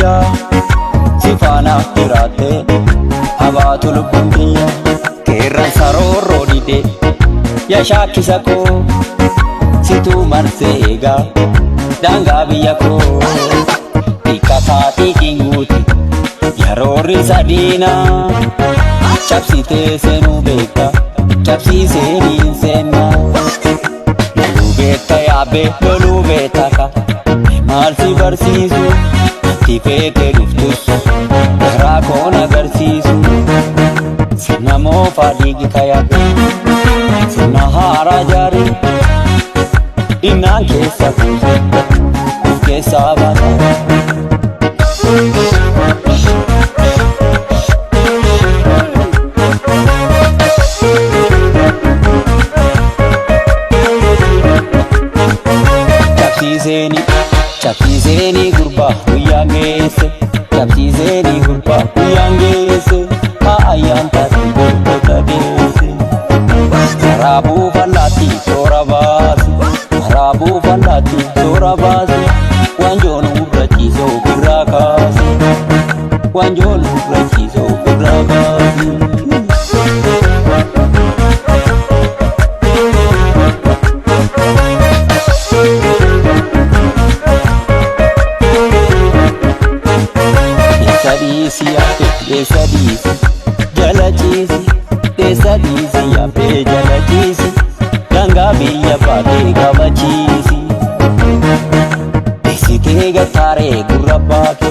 guyyaa si faana jiraate habaatu lubbuun kiyya qeerransa roorroo dide yaa shaakkisa koo situu marsee eegaa daangaa biyya koo hiikkataatii kinguuti yaroorri sadiinaa cabsitee seenuu beekta cabsiisee niin seennaa loluu beekta yaabbe loluu beektaka maal si barsiisu ati feetee dhuftus karaa koon agarsiisu sirna moofaa dhiigita yaabbe sirna haaraa jaarii innaan keessa kuuse of keessaa baata. Cabsiiseeni gurbaa guyyaan geesse cabsiiseeni gurbaa guyyaan geesse haa ayyaan taasiin gootota deesse waraabuu fallaatti soora baase waraabuu fallaatti soora baase waanjoon urrachiisoo birraa kaase waanjoon urrachiisoo birraa kaase. Desa diisi jala ciisi desa diisi yaabee jala ciisi daangaa biyya baatee kabachiisi deessitee gattaaree gurra baake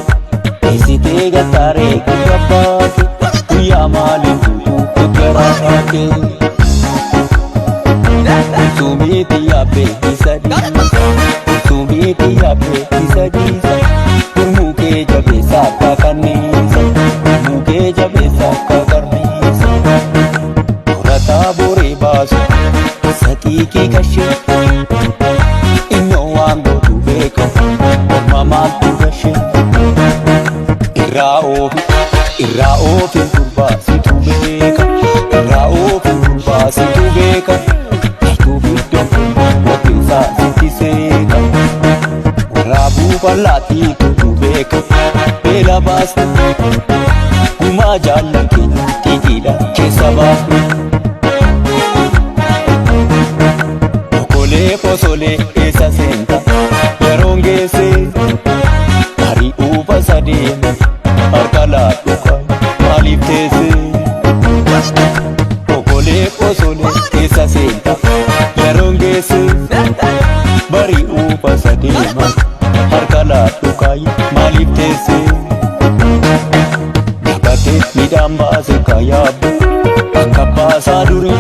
deessitee gattaaree gurra baake guyyaa maaliin tuutuu goggaraa baake sumiiti yaabee isa diisa sumiiti yaabee isa diisa gurmuu kee jabeessaa akka kanniisa mukee jabeessaa akka garmiisa horataa boree baasu satiikii kashee innoo waan gootu beeka orma maaltu gashee irraa oofin gurbaasitu beeka irraa oofin gurbaasitu beeka ishtuu biddoon waqinsaa sitti seeka waraabuu fallaattii kutu beeka beela baasta gumaa jaallan keenya xixiidha keessa baafne okolee posolee eessa seenta yeroon geesse ari'uu basa deeme harka laadhuka maaliif teesse okolee posolee eessa seenta yeroon geesse bari'uu basa deema harka laadhuka maaliif teesse. Midhaan baase kaayyaabbe akka baasaa durii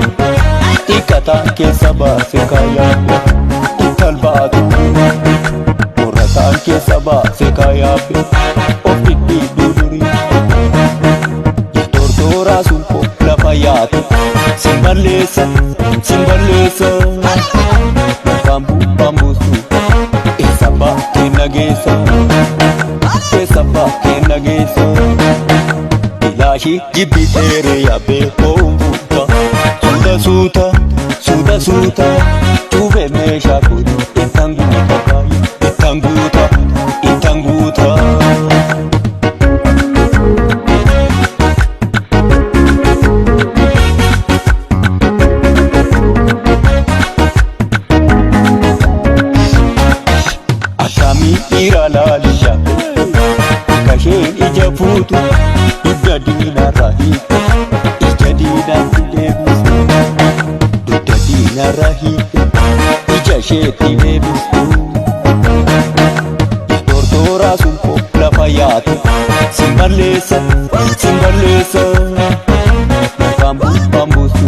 dhiqataan keessa baase kaayyaabbe ittal baatu qorrataan keessa baase kaayyaabbe of dhidhiibbuu durii tortooraa sunqoo lafa yaate simballeessa bambuustu eessa baatee nageessa eessa baatee nageessa. Laashi jibbiteere yaabee hoombuuta suuta cuubee meeshaa godhu ittaan guuta kaayya ittaan guuta. Akkamii dhiira laalisha kasheen ija fuutu. Dudda diinarraa hiite ija diinaatti deebistu dudda diinarraa hiite ija isheetti deebistu tortooraa sunqoo lafa yaate simballeessa bambuustu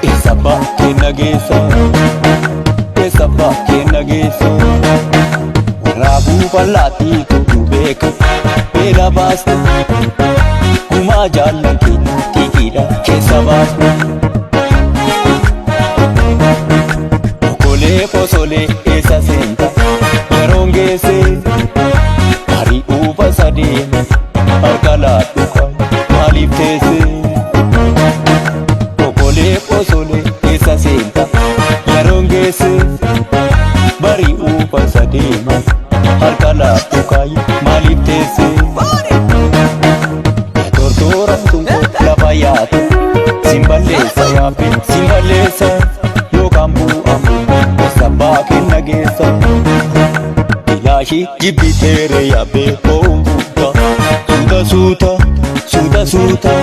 eessa baatee nageessa waraabuu fallaattii kutuu beeka beela baasta gumaa jaallan keenya xixiidha keessa baafne okolee posolee eessa seenta yeroon geesse ari'uu basa deeme harka laadhuka maaliif teesse okolee posolee eessa seenta yeroon geesse bari'uu basa deeme harka laadhuka maaliif teesse. yaabbe simballeessa yaabbe simballeessa yookaan bu'amu sabbaa kenna geessa ilaashii jibbiteere yaabbe ho'uun guutaa suuta suuta suuta suuta